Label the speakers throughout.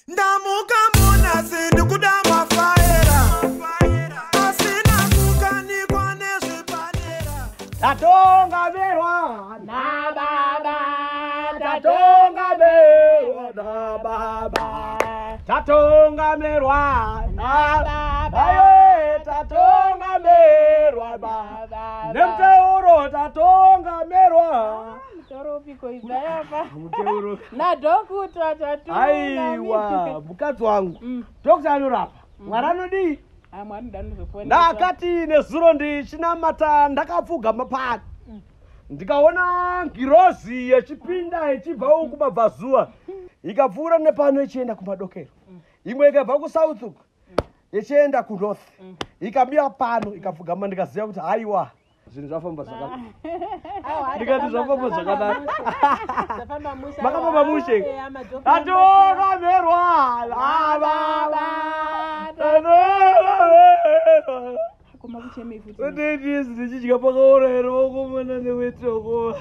Speaker 1: Ndamuka mona sindikudama faera asina kukanikwa nezvipanera
Speaker 2: tatonga merwa na baba tatonga merwa na baba tatonga merwa na baba tatonga merwa baba nemteuro tatonga merwa
Speaker 3: Toropiko izayapa.
Speaker 2: Muteuro.
Speaker 3: Na dokta tatonga.
Speaker 2: Aiwa, mukadzi wangu. Dokta anorapa. Mwari anodi?
Speaker 3: Mwari ndanozofona.
Speaker 2: Ndakati nezuro ndichinamata ndakapfugama pano. Ndikaona ngirozi yechipinda yechibva uku kumabvazuva. Ikapfuura nepano ichienda kumadokero. Imwe ikabva kusouth uku. Ichienda kunorth. Ikamira pano ikapfugama ndikaziva kuti aiwa. Zvinhu zvafamba zvakanaka. Ndikati zvafamba zvakanaka. Makafamba mushe. Tatonga merwa baba.
Speaker 3: Koma kucheme futi.
Speaker 2: Ndiyezi ndichidya pakaora here wakomana newetoko.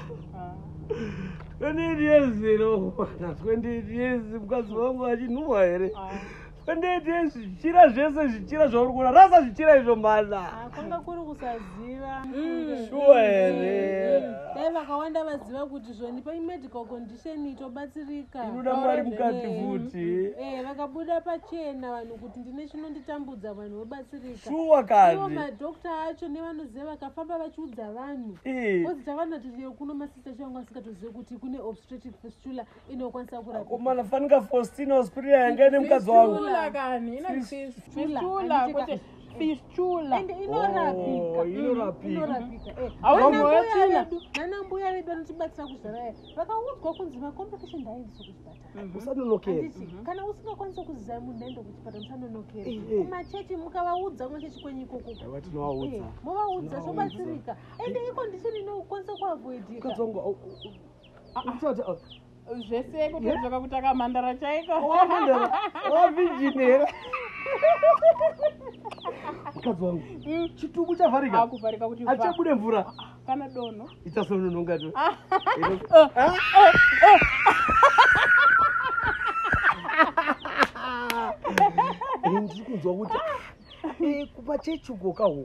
Speaker 2: Ndiyezi ndiyezi mukadzi wangu achinhuhwa here. Ndiyezi zvichira zvese zvichira zvauri kuona rasa zvichira izvo mana.
Speaker 4: Kwanga kuri kusaziva.
Speaker 2: Shuwa here.
Speaker 4: Dai vakawanda vaziva kuti zvonipa medical condition itobatsirika.
Speaker 2: Inoda Mwari mukati futi.
Speaker 4: Vakabuda pachena vanhu kuti ndine chinonditambudza vanhu vobatsirika.
Speaker 2: Shuwa kadi.
Speaker 4: Ivo madhokta acho nevanoziva vakafamba vachiudza vanhu. Kozi tavanhu kuti kuno masista changu asingatozivi kuti kune obstetric fistula inokwanisa kurapa.
Speaker 2: Komana fanika Faustina Hospital yanga ine mukadzi wangu.
Speaker 3: Fistula kani, ina fistula kwete fistula.
Speaker 4: Ende inorapika.
Speaker 2: Inorapika.
Speaker 4: Nana mbuya vedu vanotibatsira kuzvaraya. Vakaudzwa kunzi macomplication ndaendeswa kuchipatara.
Speaker 2: Usanonokera.
Speaker 4: Kana usingakwanisa kuziva munhu ndaenda kuchipatara musanonokera. Kumachechi mukavaudza kumachechi kwenyu ikoko.
Speaker 2: Watinovaudza.
Speaker 4: Movaudza zvobatsirika. Ende icondition inokwanisa kuavoidika.
Speaker 2: Katsongo.
Speaker 3: Zvese kutozoka kutaka mandara chaiko.
Speaker 2: Wavijinera. Mukadzi wangu. Chitubu chavharika.
Speaker 3: Akuvharika kuti
Speaker 2: achabude mvura.
Speaker 3: Kana dono.
Speaker 2: Ichasonononga tu. Ndiri kunzwa kuti kupachechuko kaho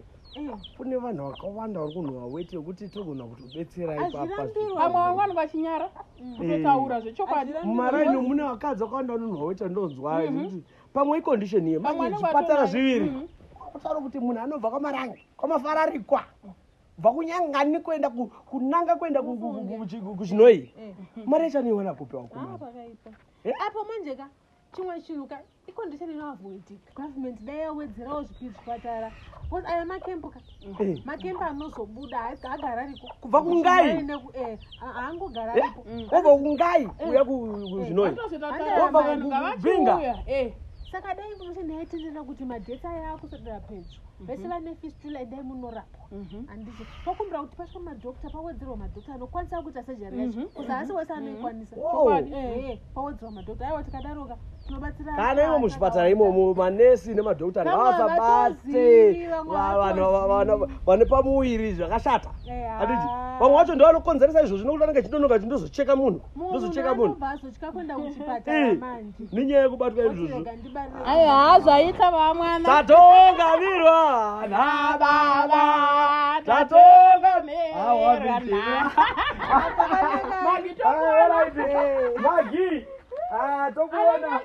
Speaker 2: kune vanhu vakawanda vari kunhuhwa weti yokuti togona kutobetsera ipapa.
Speaker 3: Vamwe vangwana vachinyara kutotaura zvechokwadi.
Speaker 2: Mumaraini mune vakadzi vakawanda vanonhuhwa weti andonzwa kuti pamwe icondition iyi manje zvipatara zviviri kutaura kuti munhu anobva kwamarangi kwamafararikwa bva kunyangani kuenda kunanga kuenda kuchinoi mari yachanoiwana kupewa kumwana
Speaker 4: apo manjeka chimwe chinhu ka icondition inoavoidika. Government dai yawedzerawo zvipiri zvipatara because aya makempo makempo anozobuda agara ariko
Speaker 2: kubva kungai
Speaker 4: haangogara ariko
Speaker 2: obva kungai kuya kuzvinoi obva kubvinga.
Speaker 4: Saka dai information yaitendera kuti madheti aya akusodera pedyo vese vane fistula dai munorapa handiti pakumbira kuti pasvika madhokta pawedzerwa madhokta anokwanisa kuita sejari yacho kuzi asi wese anoikwanisa pawedzerwa madhokta aiwa tikadaroka tinobatsira
Speaker 2: kana ivo muzvipatara imomo manesi nemadhokta ngavasabate vane pamuviri zvakashata handiti vamwe vacho ndo vanokonzeresa izvo zvino kudananga chindonoka chindozocheka munhu ndozocheka munhu
Speaker 4: azotya kuenda kuchipatara manje
Speaker 2: nenyaya yekubatwa izvozvo.
Speaker 3: Aiwa zvaita vamwana.
Speaker 2: Tatonga mirwa na baba tatonga mirwa Magi tokuona